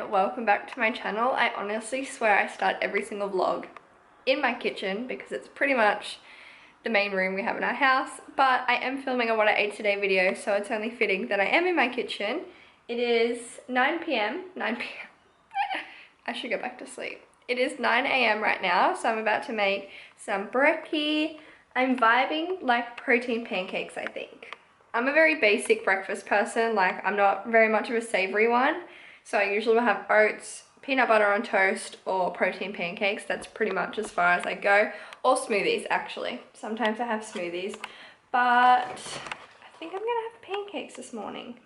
welcome back to my channel. I honestly swear I start every single vlog in my kitchen because it's pretty much the main room we have in our house, but I am filming a what I ate today video, so it's only fitting that I am in my kitchen. It is 9 p.m. I should go back to sleep. It is 9 a.m. right now, so I'm about to make some brekkie. I'm vibing like protein pancakes, I think. I'm a very basic breakfast person, like I'm not very much of a savory one. So I usually will have oats, peanut butter on toast, or protein pancakes. That's pretty much as far as I go. Or smoothies, actually. Sometimes I have smoothies. But I think I'm gonna have pancakes this morning.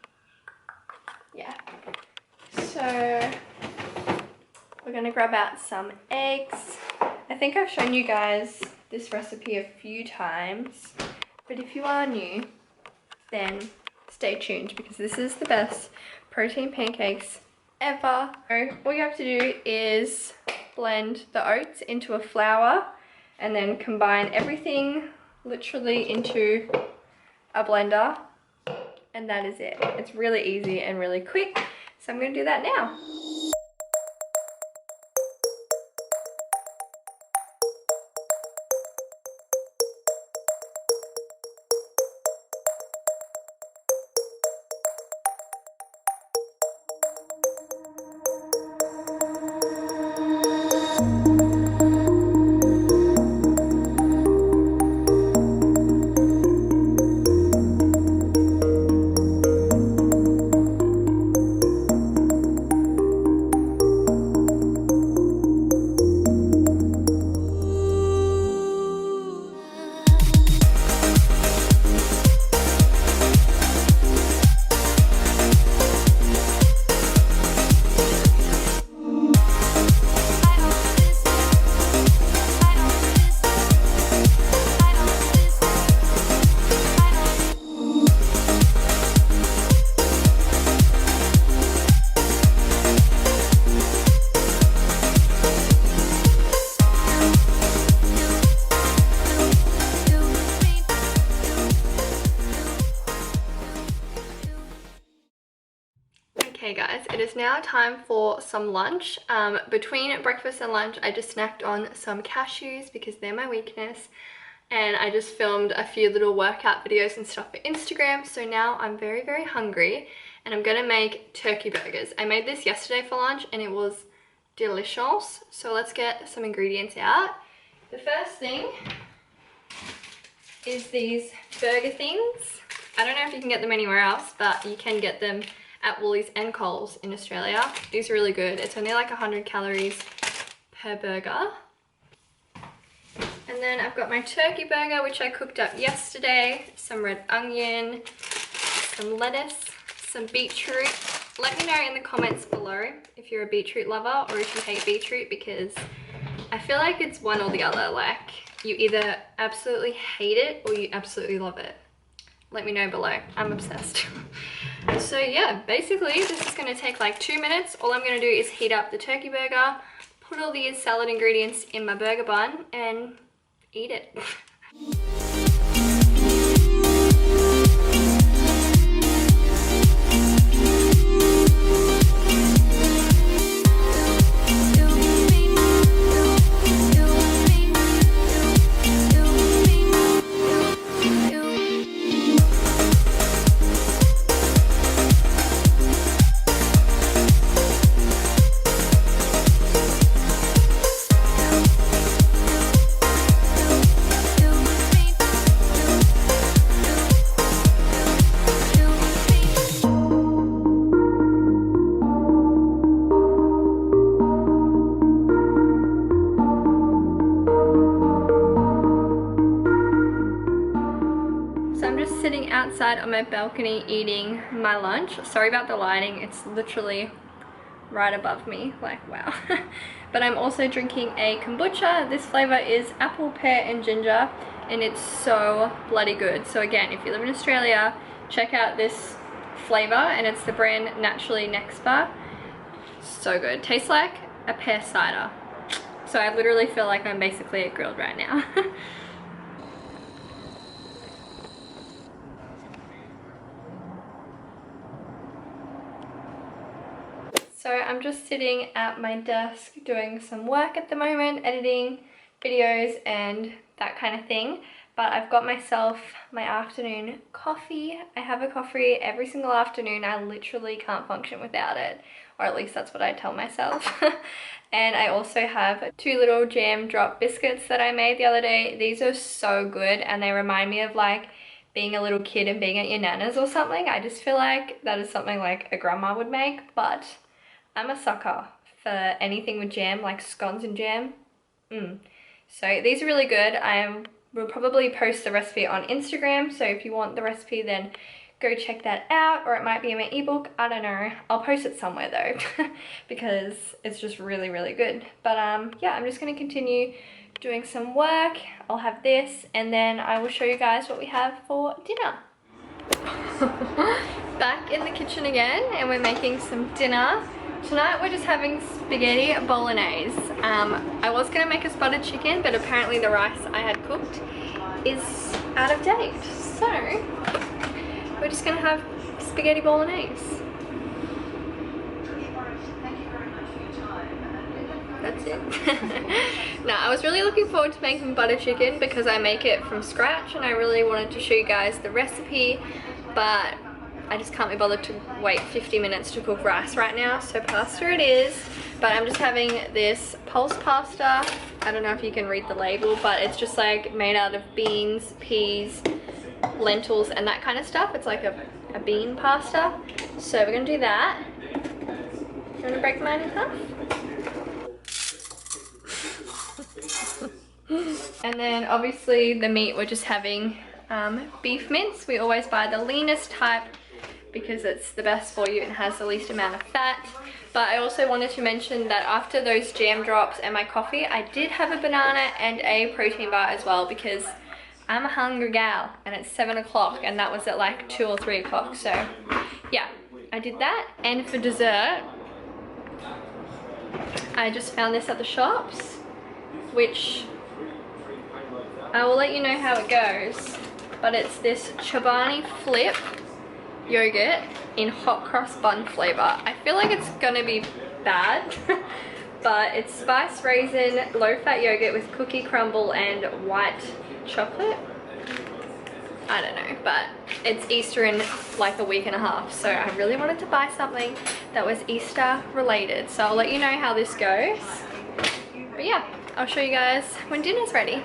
Yeah. So we're gonna grab out some eggs. I think I've shown you guys this recipe a few times. But if you are new, then stay tuned because this is the best protein pancakes ever. So all you have to do is blend the oats into a flour and then combine everything literally into a blender, and that is it. It's really easy and really quick, so I'm going to do that now. Okay guys, it is now time for some lunch. Between breakfast and lunch I just snacked on some cashews because they're my weakness, and I just filmed a few little workout videos and stuff for Instagram, so now I'm very hungry and I'm gonna make turkey burgers. I made this yesterday for lunch and it was delicious, so let's get some ingredients out. The first thing is these burger things. I don't know if you can get them anywhere else, but you can get them at Woolies and Coles in Australia. These are really good. It's only like 100 calories per burger. And then I've got my turkey burger, which I cooked up yesterday. Some red onion, some lettuce, some beetroot. Let me know in the comments below if you're a beetroot lover or if you hate beetroot, because I feel like it's one or the other. Like you either absolutely hate it or you absolutely love it. Let me know below. I'm obsessed. So yeah, basically this is going to take like 2 minutes. All I'm going to do is heat up the turkey burger, put all these salad ingredients in my burger bun and eat it. Outside on my balcony eating my lunch. Sorry about the lighting, it's literally right above me, like wow. But I'm also drinking a kombucha. This flavor is apple, pear and ginger, and it's so bloody good. So again, if you live in Australia, check out this flavor, and it's the brand Naturally Nexpa. So good. Tastes like a pear cider. So I literally feel like I'm basically at Grilled right now. So I'm just sitting at my desk doing some work at the moment, editing videos and that kind of thing. But I've got myself my afternoon coffee. I have a coffee every single afternoon. I literally can't function without it, or at least that's what I tell myself. And I also have 2 little jam drop biscuits that I made the other day. These are so good and they remind me of like being a little kid and being at your nana's or something. I just feel like that is something like a grandma would make, but I'm a sucker for anything with jam, like scones and jam. So these are really good. I will probably post the recipe on Instagram, so if you want the recipe then go check that out, or it might be in my ebook, I don't know. I'll post it somewhere though because it's just really, really good. But yeah, I'm just gonna continue doing some work. I'll have this and then I will show you guys what we have for dinner. Back in the kitchen again and we're making some dinner. Tonight we're just having spaghetti bolognese. I was gonna make a spotted chicken, but apparently the rice I had cooked is out of date. So we're just gonna have spaghetti bolognese. That's it. No, I was really looking forward to making butter chicken because I make it from scratch and I really wanted to show you guys the recipe, but I just can't be bothered to wait 50 minutes to cook rice right now, so pasta it is. But I'm just having this pulse pasta. I don't know if you can read the label, but it's just like made out of beans, peas, lentils and that kind of stuff. It's like a bean pasta. So we're gonna do that. You wanna break mine in half? And then obviously the meat, we're just having beef mince. We always buy the leanest type because it's the best for you and has the least amount of fat. But I also wanted to mention that after those jam drops and my coffee, I did have a banana and a protein bar as well because I'm a hungry gal and it's 7 o'clock and that was at like 2 or 3 o'clock. So yeah, I did that. And for dessert, I just found this at the shops, which I will let you know how it goes. But it's this Chobani Flip yogurt in hot cross bun flavor. I feel like it's gonna be bad, but it's spiced raisin, low-fat yogurt with cookie crumble and white chocolate. I don't know, but it's Easter in like a week and a half, so I really wanted to buy something that was Easter related. So I'll let you know how this goes. But yeah, I'll show you guys when dinner's ready.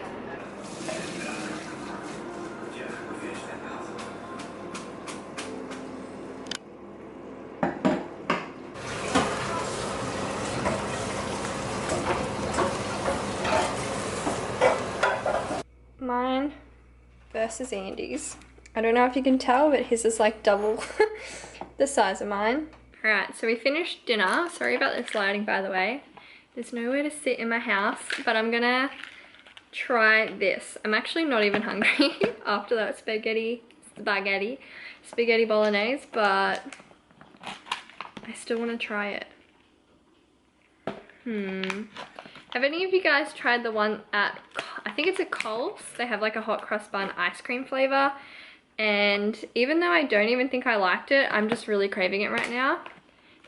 Mine versus Andy's. I don't know if you can tell, but his is like double the size of mine. Alright, so we finished dinner. Sorry about this lighting, by the way. There's nowhere to sit in my house, but I'm gonna try this. I'm actually not even hungry after that spaghetti bolognese, but I still want to try it. Have any of you guys tried the one at, I think it's at Coles? They have like a hot cross bun ice cream flavor. And even though I don't even think I liked it, I'm just really craving it right now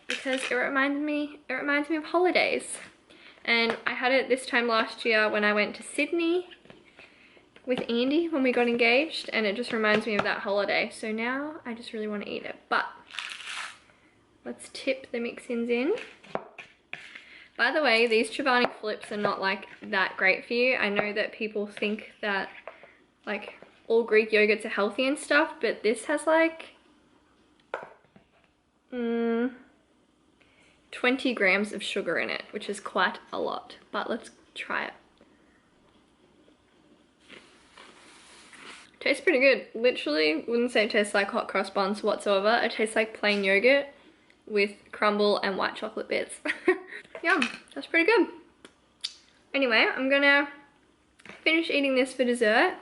because it reminds me of holidays. And I had it this time last year when I went to Sydney with Andy when we got engaged, and it just reminds me of that holiday. So now I just really want to eat it. But let's tip the mix-ins in. By the way, these Chobani Flips are not like that great for you. I know that people think that like all Greek yogurts are healthy and stuff, but this has like 20 grams of sugar in it, which is quite a lot. But let's try it. Tastes pretty good. Literally wouldn't say it tastes like hot cross buns whatsoever. It tastes like plain yogurt with crumble and white chocolate bits. Yum, that's pretty good. Anyway, I'm gonna finish eating this for dessert,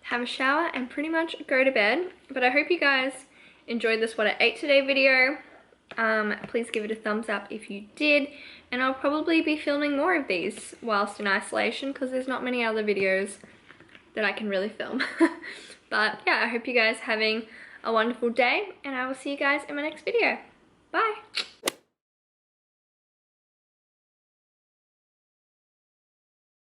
have a shower, and pretty much go to bed. But I hope you guys enjoyed this what I ate today video. Please give it a thumbs up if you did, and I'll probably be filming more of these whilst in isolation because there's not many other videos that I can really film. But yeah, I hope you guys are having a wonderful day, and I will see you guys in my next video. Bye!